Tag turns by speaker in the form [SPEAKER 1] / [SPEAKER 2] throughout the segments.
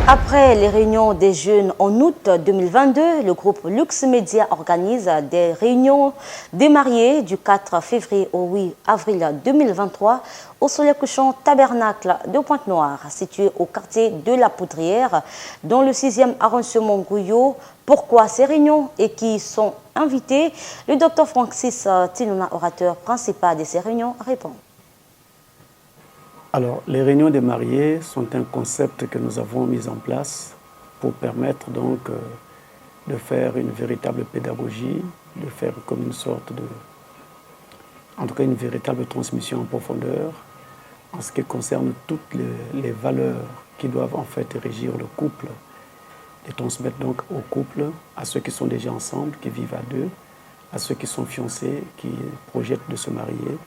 [SPEAKER 1] Après les réunions des jeunes en août 2022, le groupe Lux Media organise des réunions des mariés du 4 février au 8 avril 2023 au Soleil Couchant Tabernacle de Pointe-Noire, situé au quartier de la Poudrière, dans le 6e arrondissement Gouillot. Pourquoi ces réunions et qui sont invités? Le docteur Francis Tinouna, orateur principal de ces réunions, répond.
[SPEAKER 2] Alors, les réunions des mariés sont un concept que nous avons mis en place pour permettre donc de faire une véritable pédagogie, de faire comme une sorte de, en tout cas une véritable transmission en profondeur en ce qui concerne toutes les valeurs qui doivent en fait régir le couple, et transmettre donc au couple, à ceux qui sont déjà ensemble, qui vivent à deux, à ceux qui sont fiancés, qui projettent de se marier,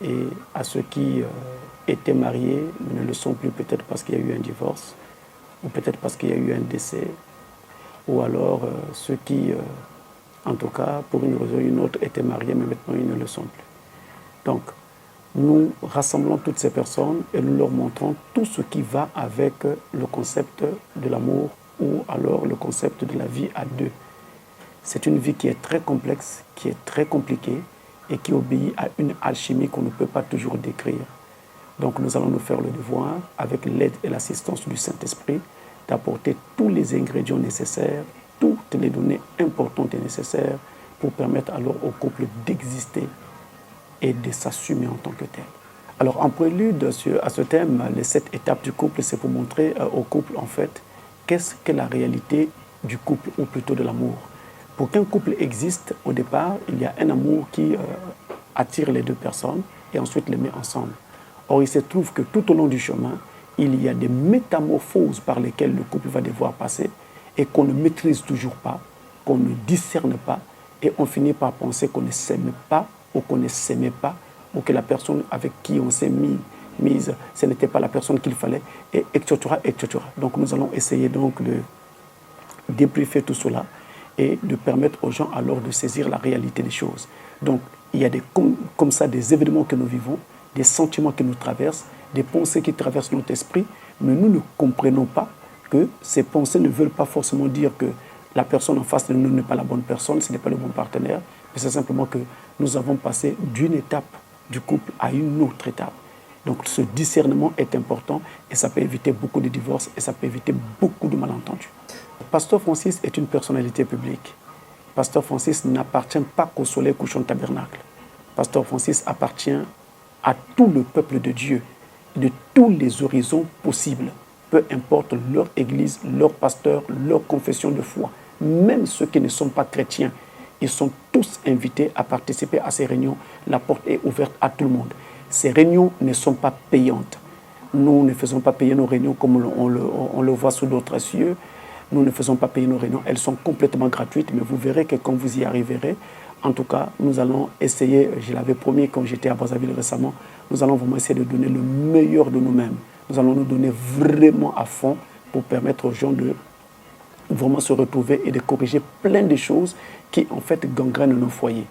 [SPEAKER 2] et à ceux qui étaient mariés, mais ne le sont plus peut-être parce qu'il y a eu un divorce, ou peut-être parce qu'il y a eu un décès, ou alors ceux qui, en tout cas, pour une raison ou une autre, étaient mariés, mais maintenant ils ne le sont plus. Donc, nous rassemblons toutes ces personnes et nous leur montrons tout ce qui va avec le concept de l'amour ou alors le concept de la vie à deux. C'est une vie qui est très complexe, qui est très compliquée, et qui obéit à une alchimie qu'on ne peut pas toujours décrire. Donc nous allons nous faire le devoir, avec l'aide et l'assistance du Saint-Esprit, d'apporter tous les ingrédients nécessaires, toutes les données importantes et nécessaires pour permettre alors au couple d'exister et de s'assumer en tant que tel. Alors en prélude à ce thème, les 7 étapes du couple, c'est pour montrer au couple en fait qu'est-ce que la réalité du couple ou plutôt de l'amour. Pour qu'un couple existe, au départ, il y a un amour qui attire les deux personnes et ensuite les met ensemble. Or, il se trouve que tout au long du chemin, il y a des métamorphoses par lesquelles le couple va devoir passer et qu'on ne maîtrise toujours pas, qu'on ne discerne pas, et on finit par penser qu'on ne s'aime pas ou qu'on ne s'aimait pas, ou que la personne avec qui on s'est mise, ce n'était pas la personne qu'il fallait, et etc., etc. Donc, nous allons essayer donc de débriefer tout cela et de permettre aux gens alors de saisir la réalité des choses. Donc, il y a comme ça des événements que nous vivons, des sentiments qui nous traversent, des pensées qui traversent notre esprit, mais nous ne comprenons pas que ces pensées ne veulent pas forcément dire que la personne en face de nous n'est pas la bonne personne, ce n'est pas le bon partenaire, mais c'est simplement que nous avons passé d'une étape du couple à une autre étape. Donc ce discernement est important et ça peut éviter beaucoup de divorces et ça peut éviter beaucoup de malentendus. Pasteur Francis est une personnalité publique. Pasteur Francis n'appartient pas qu'au Soleil Couchant Tabernacle. Pasteur Francis appartient à tout le peuple de Dieu, de tous les horizons possibles, peu importe leur église, leur pasteur, leur confession de foi. Même ceux qui ne sont pas chrétiens, ils sont tous invités à participer à ces réunions. La porte est ouverte à tout le monde. Ces réunions ne sont pas payantes. Nous ne faisons pas payer nos réunions comme on le voit sous d'autres cieux. Nous ne faisons pas payer nos réunions. Elles sont complètement gratuites, mais vous verrez que quand vous y arriverez, en tout cas, nous allons essayer, je l'avais promis quand j'étais à Brazzaville récemment, nous allons vraiment essayer de donner le meilleur de nous-mêmes. Nous allons nous donner vraiment à fond pour permettre aux gens de vraiment se retrouver et de corriger plein de choses qui, en fait, gangrènent nos foyers.